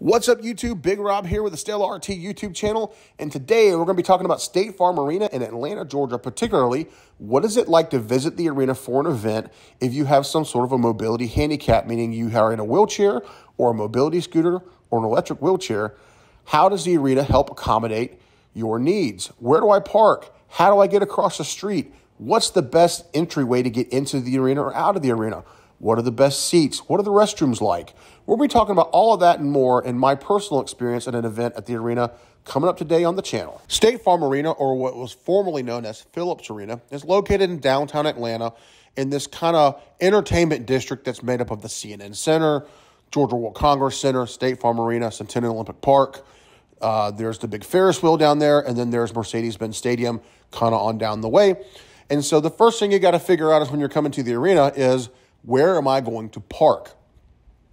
What's up, YouTube? Big Rob here with the Stella RT YouTube channel, and today we're going to be talking about State Farm Arena in Atlanta, Georgia. Particularly, what is it like to visit the arena for an event if you have some sort of a mobility handicap, meaning you are in a wheelchair or a mobility scooter or an electric wheelchair? How does the arena help accommodate your needs? Where do I park? How do I get across the street? What's the best entryway to get into the arena or out of the arena? What are the best seats? What are the restrooms like? We'll be talking about all of that and more in my personal experience at an event at the arena coming up today on the channel. State Farm Arena, or what was formerly known as Phillips Arena, is located in downtown Atlanta in this kind of entertainment district that's made up of the CNN Center, Georgia World Congress Center, State Farm Arena, Centennial Olympic Park. There's the big Ferris wheel down there, and then there's Mercedes-Benz Stadium kind of on down the way. And so the first thing you got to figure out is when you're coming to the arena is, where am I going to park?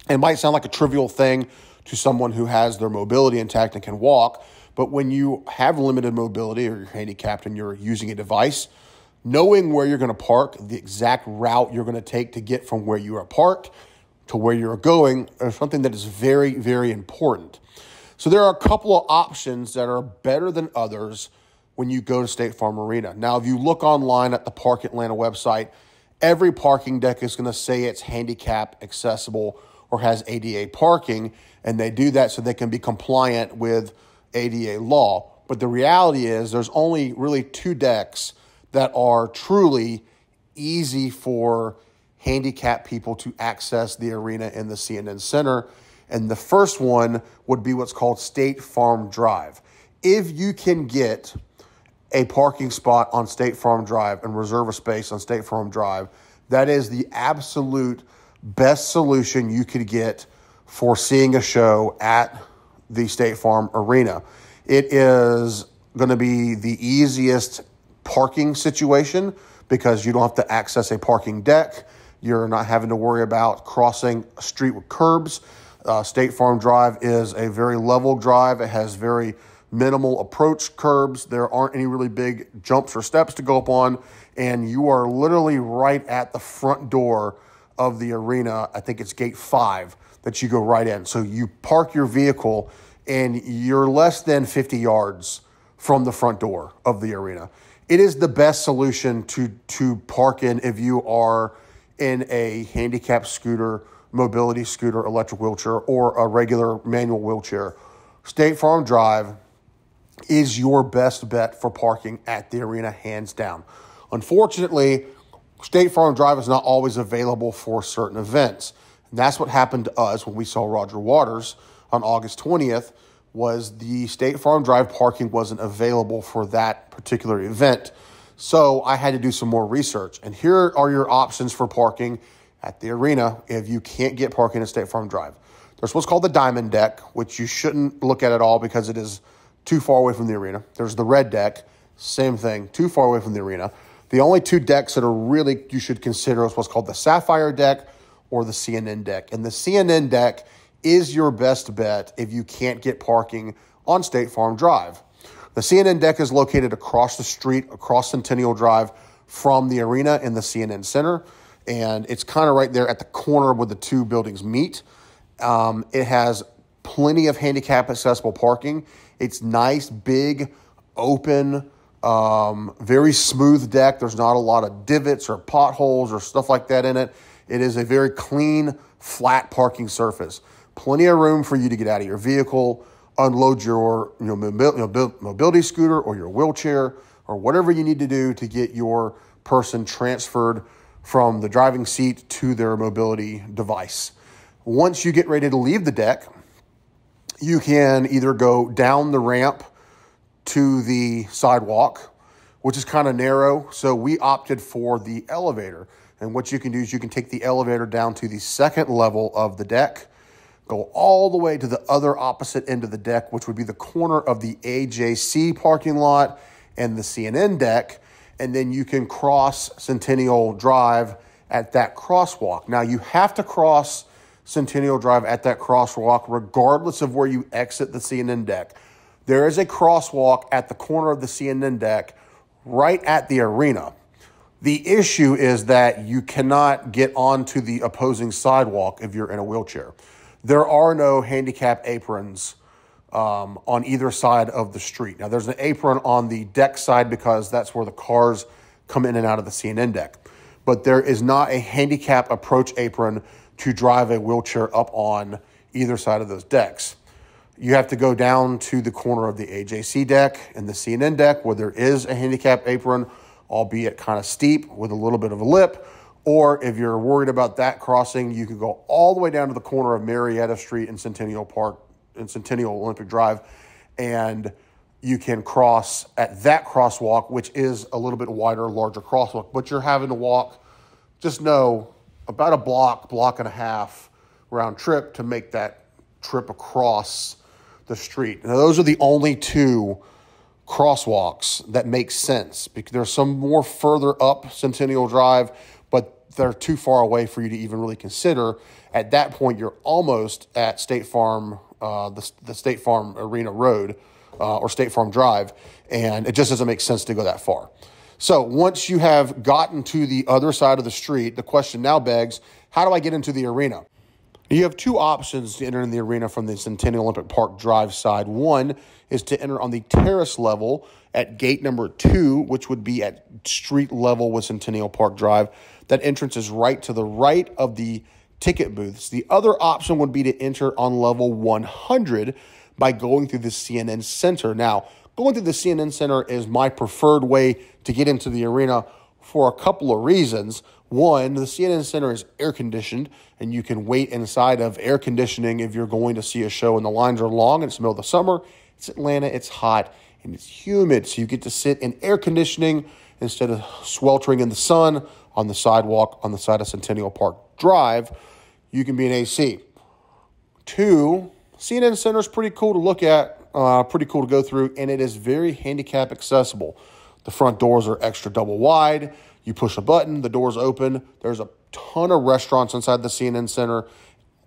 It might sound like a trivial thing to someone who has their mobility intact and can walk, but when you have limited mobility or you're handicapped and you're using a device, knowing where you're going to park, the exact route you're going to take to get from where you are parked to where you're going is something that is very, very important. So there are a couple of options that are better than others when you go to State Farm Arena. Now, if you look online at the Park Atlanta website, every parking deck is going to say it's handicap accessible or has ADA parking, and they do that so they can be compliant with ADA law. But the reality is there's only really two decks that are truly easy for handicapped people to access the arena in the CNN Center. And the first one would be what's called State Farm Drive. If you can get a parking spot on State Farm Drive and reserve a space on State Farm Drive, that is the absolute best solution you could get for seeing a show at the State Farm Arena. It is going to be the easiest parking situation because you don't have to access a parking deck. You're not having to worry about crossing a street with curbs. State Farm Drive is a very level drive. It has very minimal approach curbs. There aren't any really big jumps or steps to go up on, and you are literally right at the front door of the arena. I think it's gate 5 that you go right in. So you park your vehicle and you're less than 50 yards from the front door of the arena. It is the best solution to park in if you are in a handicapped scooter, mobility scooter, electric wheelchair, or a regular manual wheelchair. State Farm Drive is your best bet for parking at the arena, hands down. Unfortunately, State Farm Drive is not always available for certain events. And that's what happened to us when we saw Roger Waters on August 20th, was the State Farm Drive parking wasn't available for that particular event. So I had to do some more research. And here are your options for parking at the arena if you can't get parking at State Farm Drive. There's what's called the Diamond Deck, which you shouldn't look at all because it is too far away from the arena. There's the Red Deck, same thing, too far away from the arena. The only two decks that are really you should consider is what's called the Sapphire Deck or the CNN Deck. And the CNN Deck is your best bet if you can't get parking on State Farm Drive. The CNN Deck is located across the street, across Centennial Drive from the arena in the CNN Center. And it's kind of right there at the corner where the two buildings meet. It has plenty of handicap accessible parking. It's nice, big, open, very smooth deck. There's not a lot of divots or potholes or stuff like that in it. It is a very clean, flat parking surface. Plenty of room for you to get out of your vehicle, unload your mobility scooter or your wheelchair or whatever you need to do to get your person transferred from the driving seat to their mobility device. Once you get ready to leave the deck, you can either go down the ramp to the sidewalk, which is kind of narrow. So we opted for the elevator. And what you can do is you can take the elevator down to the second level of the deck, go all the way to the other opposite end of the deck, which would be the corner of the AJC parking lot and the CNN deck. And then you can cross Centennial Drive at that crosswalk. Now, you have to cross Centennial Drive at that crosswalk regardless of where you exit the CNN deck. There is a crosswalk at the corner of the CNN deck right at the arena. The issue is that you cannot get onto the opposing sidewalk if you're in a wheelchair. there are no handicap aprons on either side of the street. Now, there's an apron on the deck side because that's where the cars come in and out of the CNN deck. But there is not a handicap approach apron to drive a wheelchair up on either side of those decks. You have to go down to the corner of the AJC deck and the CNN deck where there is a handicap apron, albeit kind of steep with a little bit of a lip. Or if you're worried about that crossing, you can go all the way down to the corner of Marietta Street and Centennial Park and Centennial Olympic Drive, and you can cross at that crosswalk, which is a little bit wider, larger crosswalk. But you're having to walk, just know, about a block and a half round trip to make that trip across the street. Now, those are the only two crosswalks that make sense because there's some more further up Centennial Drive, but they're too far away for you to even really consider. At that point, you're almost at State Farm, the State Farm Arena Road or State Farm Drive, and it just doesn't make sense to go that far. So once you have gotten to the other side of the street, the question now begs, how do I get into the arena? You have two options to enter in the arena from the Centennial Olympic Park Drive side. One is to enter on the terrace level at gate number 2, which would be at street level with Centennial Park Drive. That entrance is right to the right of the ticket booths. The other option would be to enter on level 100 by going through the CNN Center. Now, going through the CNN Center is my preferred way to get into the arena for a couple of reasons. One, the CNN Center is air conditioned, and you can wait inside of air conditioning if you're going to see a show and the lines are long and it's the middle of the summer. It's Atlanta, it's hot, and it's humid, so you get to sit in air conditioning instead of sweltering in the sun on the sidewalk on the side of Centennial Park Drive. You can be in AC. Two, CNN Center is pretty cool to look at, pretty cool to go through, and it is very handicap accessible. The front doors are extra double wide. You push a button, the doors open. There's a ton of restaurants inside the CNN Center.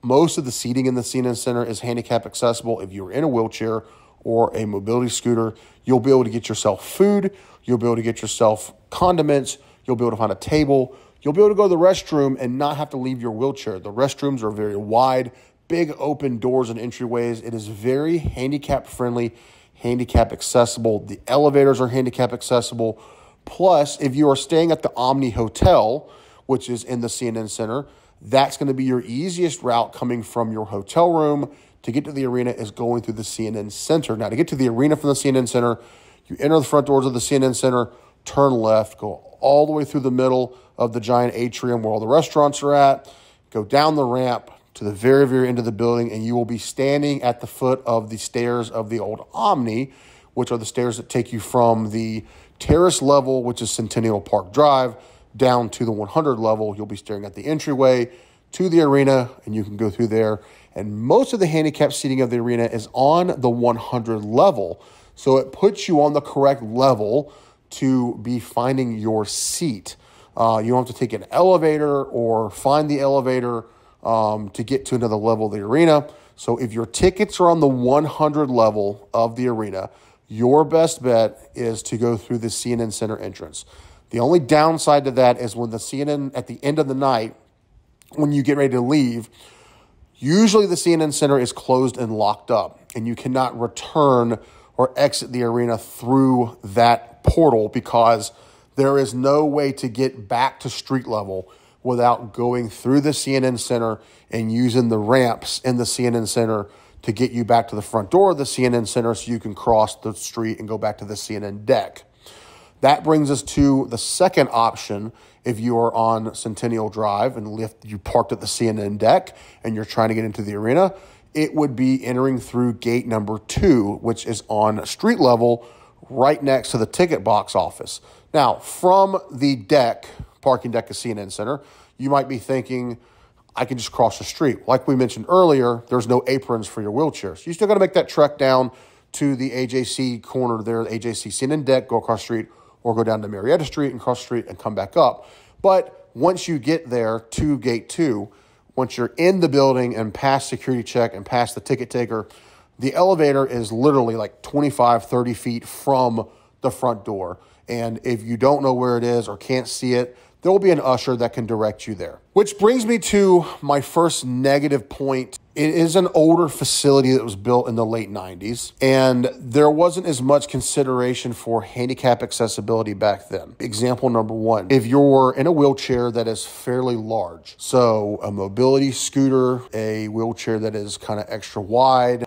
Most of the seating in the CNN Center is handicap accessible. If you're in a wheelchair or a mobility scooter, you'll be able to get yourself food. You'll be able to get yourself condiments. You'll be able to find a table. You'll be able to go to the restroom and not have to leave your wheelchair. The restrooms are very wide, big open doors and entryways. It is very handicap friendly, handicap accessible. The elevators are handicap accessible. Plus, if you are staying at the Omni Hotel, which is in the CNN Center, that's going to be your easiest route coming from your hotel room to get to the arena is going through the CNN Center. Now, to get to the arena from the CNN Center, you enter the front doors of the CNN Center, turn left, go all the way through the middle of the giant atrium where all the restaurants are at, go down the ramp to the very, very end of the building, and you will be standing at the foot of the stairs of the old Omni, which are the stairs that take you from the terrace level, which is Centennial Park Drive, down to the 100 level. You'll be staring at the entryway to the arena, and you can go through there. And most of the handicap seating of the arena is on the 100 level, so it puts you on the correct level to be finding your seat. You don't have to take an elevator or find the elevator to get to another level of the arena. So if your tickets are on the 100 level of the arena, your best bet is to go through the CNN Center entrance. The only downside to that is when the CNN, at the end of the night, when you get ready to leave, usually the CNN Center is closed and locked up, and you cannot return or exit the arena through that portal because there is no way to get back to street level without going through the CNN Center and using the ramps in the CNN Center to get you back to the front door of the CNN Center so you can cross the street and go back to the CNN deck. That brings us to the second option. If you are on Centennial Drive and you parked at the CNN deck and you're trying to get into the arena, it would be entering through gate number 2, which is on street level right next to the ticket box office. Now, from the deck, parking deck of CNN Center, you might be thinking, I can just cross the street. Like we mentioned earlier, there's no aprons for your wheelchairs. You still got to make that trek down to the AJC corner there, the AJC CNN deck, go across the street, or go down to Marietta Street and cross the street and come back up. But once you get there to gate 2, once you're in the building and past security check and past the ticket taker, the elevator is literally like 25, 30 feet from the front door. And if you don't know where it is or can't see it, there will be an usher that can direct you there. Which brings me to my first negative point It is an older facility that was built in the late 90s, and there wasn't as much consideration for handicap accessibility back then. Example number one, if you're in a wheelchair that is fairly large, so a mobility scooter, a wheelchair that is kind of extra wide,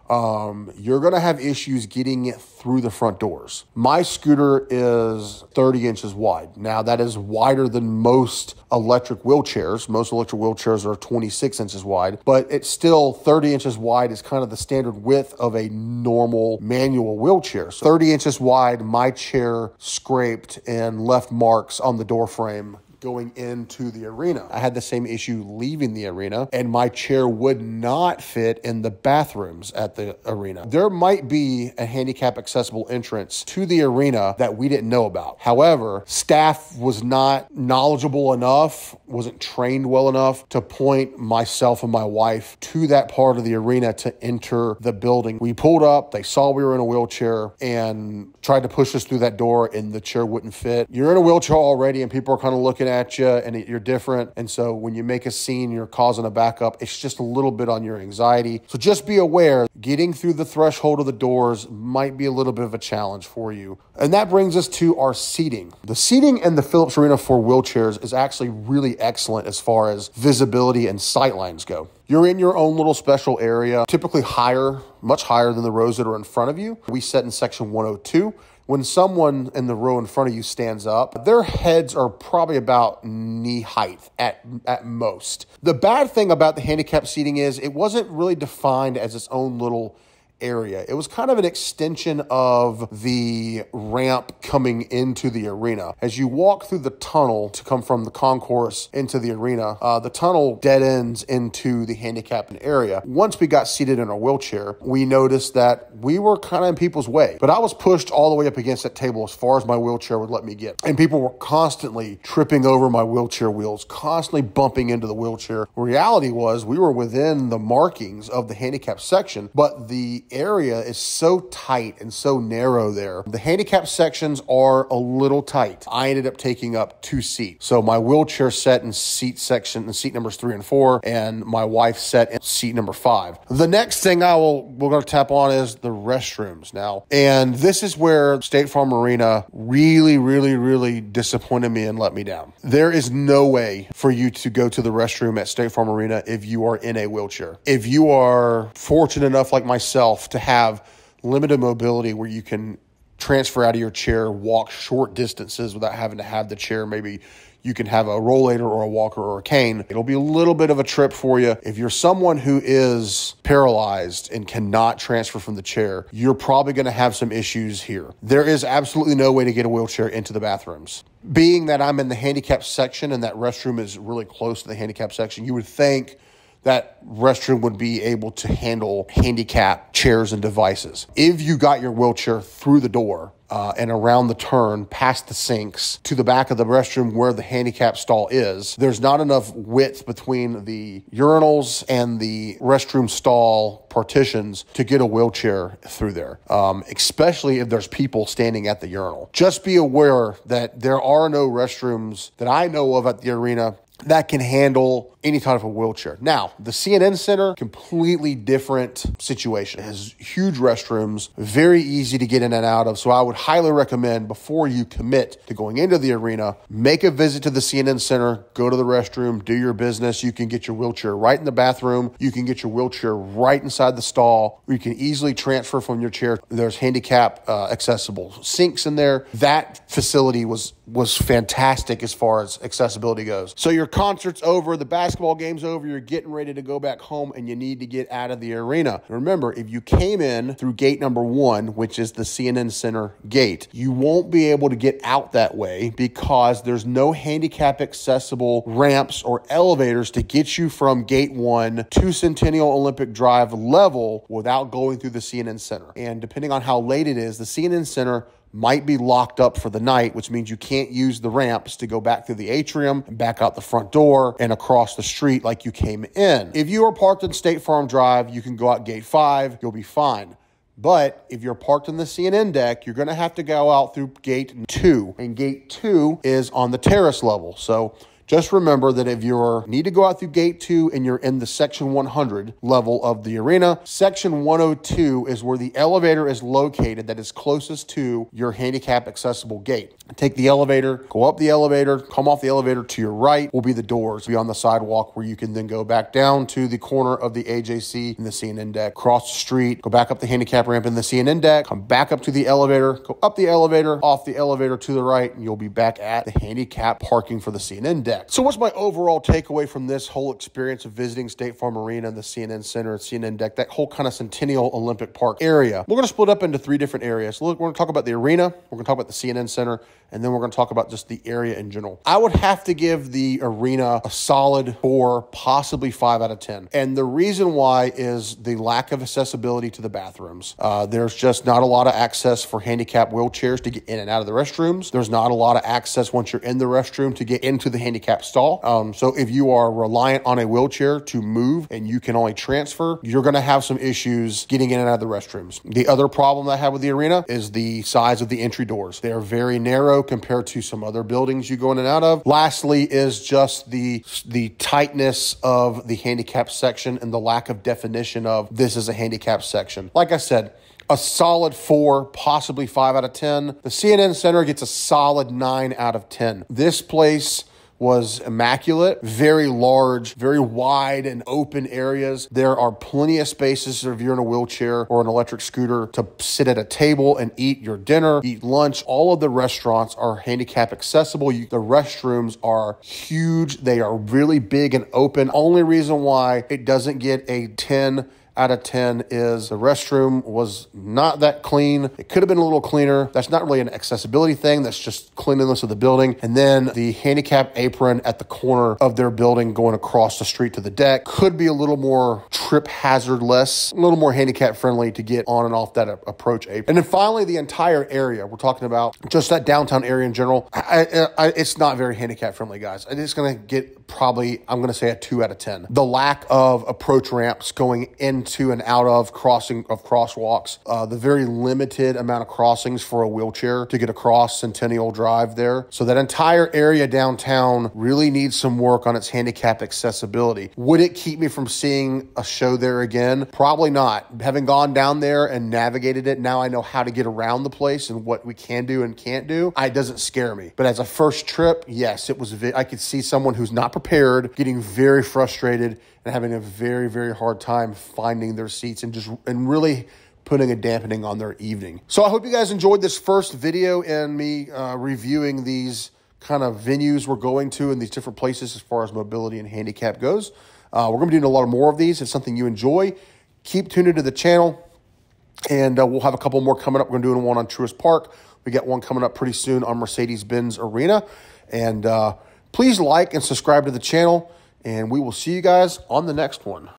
you're going to have issues getting it through the front doors. My scooter is 30 inches wide. Now, that is wider than most electric wheelchairs. Most electric wheelchairs are 26 inches wide, but it's still 30 inches wide is kind of the standard width of a normal manual wheelchair. So 30 inches wide, my chair scraped and left marks on the door frame going into the arena. I had the same issue leaving the arena, and my chair would not fit in the bathrooms at the arena. There might be a handicap accessible entrance to the arena that we didn't know about. However, staff was not knowledgeable enough, wasn't trained well enough to point myself and my wife to that part of the arena to enter the building. We pulled up, they saw we were in a wheelchair and tried to push us through that door, and the chair wouldn't fit. You're in a wheelchair already, and people are kind of looking at you, and you're different. And so when you make a scene, you're causing a backup. It's just a little bit on your anxiety. So just be aware, getting through the threshold of the doors might be a little bit of a challenge for you. And that brings us to our seating. The seating in the Phillips Arena for wheelchairs is actually really excellent as far as visibility and sight lines go. You're in your own little special area, typically higher, much higher than the rows that are in front of you. We sit in section 102. When someone in the row in front of you stands up, their heads are probably about knee height at most. The bad thing about the handicap seating is it wasn't really defined as its own little area. It was kind of an extension of the ramp coming into the arena. As you walk through the tunnel to come from the concourse into the arena, the tunnel dead ends into the handicapped area. Once we got seated in our wheelchair, we noticed that we were kind of in people's way. But I was pushed all the way up against that table as far as my wheelchair would let me get. And people were constantly tripping over my wheelchair wheels, constantly bumping into the wheelchair. Reality was we were within the markings of the handicap section, but the area is so tight and so narrow there. The handicap sections are a little tight. I ended up taking up 2 seats. So my wheelchair sat in seat numbers 3 and 4, and my wife sat in seat number 5. The next thing we're going to tap on is the restrooms now. And this is where State Farm Arena really disappointed me and let me down. There is no way for you to go to the restroom at State Farm Arena if you are in a wheelchair. If you are fortunate enough like myself to have limited mobility where you can transfer out of your chair, walk short distances without having to have the chair, maybe you can have a rollator or a walker or a cane. It'll be a little bit of a trip for you. If you're someone who is paralyzed and cannot transfer from the chair, you're probably going to have some issues here. There is absolutely no way to get a wheelchair into the bathrooms. Being that I'm in the handicap section and that restroom is really close to the handicap section, you would think that restroom would be able to handle handicap chairs and devices. If you got your wheelchair through the door and around the turn, past the sinks, to the back of the restroom where the handicap stall is, there's not enough width between the urinals and the restroom stall partitions to get a wheelchair through there, especially if there's people standing at the urinal. Just be aware that there are no restrooms that I know of at the arena that can handle any type of a wheelchair. Now, the CNN Center, completely different situation. It has huge restrooms, very easy to get in and out of. So I would highly recommend, before you commit to going into the arena, make a visit to the CNN Center, go to the restroom, do your business. You can get your wheelchair right in the bathroom. You can get your wheelchair right inside the stall, where you can easily transfer from your chair. There's handicap accessible sinks in there. That facility was fantastic as far as accessibility goes. So your concert's over, the basketball game's over, you're getting ready to go back home, and you need to get out of the arena. Remember, if you came in through gate number 1, which is the CNN Center gate, you won't be able to get out that way because there's no handicap accessible ramps or elevators to get you from gate 1 to Centennial Olympic Drive level without going through the CNN Center. And depending on how late it is, the CNN Center might be locked up for the night, which means you can't use the ramps to go back through the atrium, back out the front door, and across the street like you came in. If you are parked in State Farm Drive, you can go out gate 5, you'll be fine. But if you're parked in the CNN deck, you're going to have to go out through gate 2. And gate 2 is on the terrace level. So Just remember that if you need to go out through gate 2 and you're in the section 100 level of the arena, section 102 is where the elevator is located that is closest to your handicap accessible gate. Take the elevator, go up the elevator, come off the elevator, to your right will be the doors, be on the sidewalk where you can then go back down to the corner of the AJC and the CNN deck, cross the street, go back up the handicap ramp in the CNN deck, come back up to the elevator, go up the elevator, off the elevator to the right, and you'll be back at the handicap parking for the CNN deck. So what's my overall takeaway from this whole experience of visiting State Farm Arena and the CNN Center and CNN deck, that whole kind of Centennial Olympic Park area? We're going to split up into 3 different areas. Look, we're going to talk about the arena, we're going to talk about the CNN Center, and then we're going to talk about just the area in general. I would have to give the arena a solid 4, possibly 5 out of 10. And the reason why is the lack of accessibility to the bathrooms. There's just not a lot of access for handicap wheelchairs to get in and out of the restrooms. There's not a lot of access once you're in the restroom to get into the handicap stall. So if you are reliant on a wheelchair to move and you can only transfer, you're going to have some issues getting in and out of the restrooms. The other problem I have with the arena is the size of the entry doors. They're very narrow compared to some other buildings you go in and out of. Lastly is just the tightness of the handicap section and the lack of definition of this is a handicap section. Like I said, a solid 4, possibly 5 out of 10. The CNN Center gets a solid 9 out of 10. This place was immaculate, very large, very wide and open areas. There are plenty of spaces if you're in a wheelchair or an electric scooter to sit at a table and eat your dinner, eat lunch. All of the restaurants are handicap accessible. The restrooms are huge. They are really big and open. Only reason why it doesn't get a 10 out of 10 is the restroom was not that clean. It could have been a little cleaner. That's not really an accessibility thing. That's just cleanliness of the building. And then the handicap apron at the corner of their building going across the street to the deck could be a little more trip hazardless, a little more handicap friendly to get on and off that approach apron. And then finally, the entire area. We're talking about just that downtown area in general. It's not very handicap friendly, guys. It's going to get probably, I'm going to say a 2 out of 10. The lack of approach ramps going into and out of crosswalks, the very limited amount of crossings for a wheelchair to get across Centennial Drive there. So that entire area downtown really needs some work on its handicap accessibility. Would it keep me from seeing a show there again? Probably not. Having gone down there and navigated it, now I know how to get around the place and what we can do and can't do. It doesn't scare me. But as a first trip, yes, it was. I could see someone who's not prepared getting very frustrated and having a very, very hard time finding their seats and really putting a dampening on their evening. So I hope you guys enjoyed this first video and me reviewing these kind of venues we're going to and these different places as far as mobility and handicap goes. We're going to be doing a lot more of these. It's something you enjoy. Keep tuned into the channel, and we'll have a couple more coming up. We're going to do one on Truist Park. We got one coming up pretty soon on Mercedes-Benz Arena. And please like and subscribe to the channel, and we will see you guys on the next one.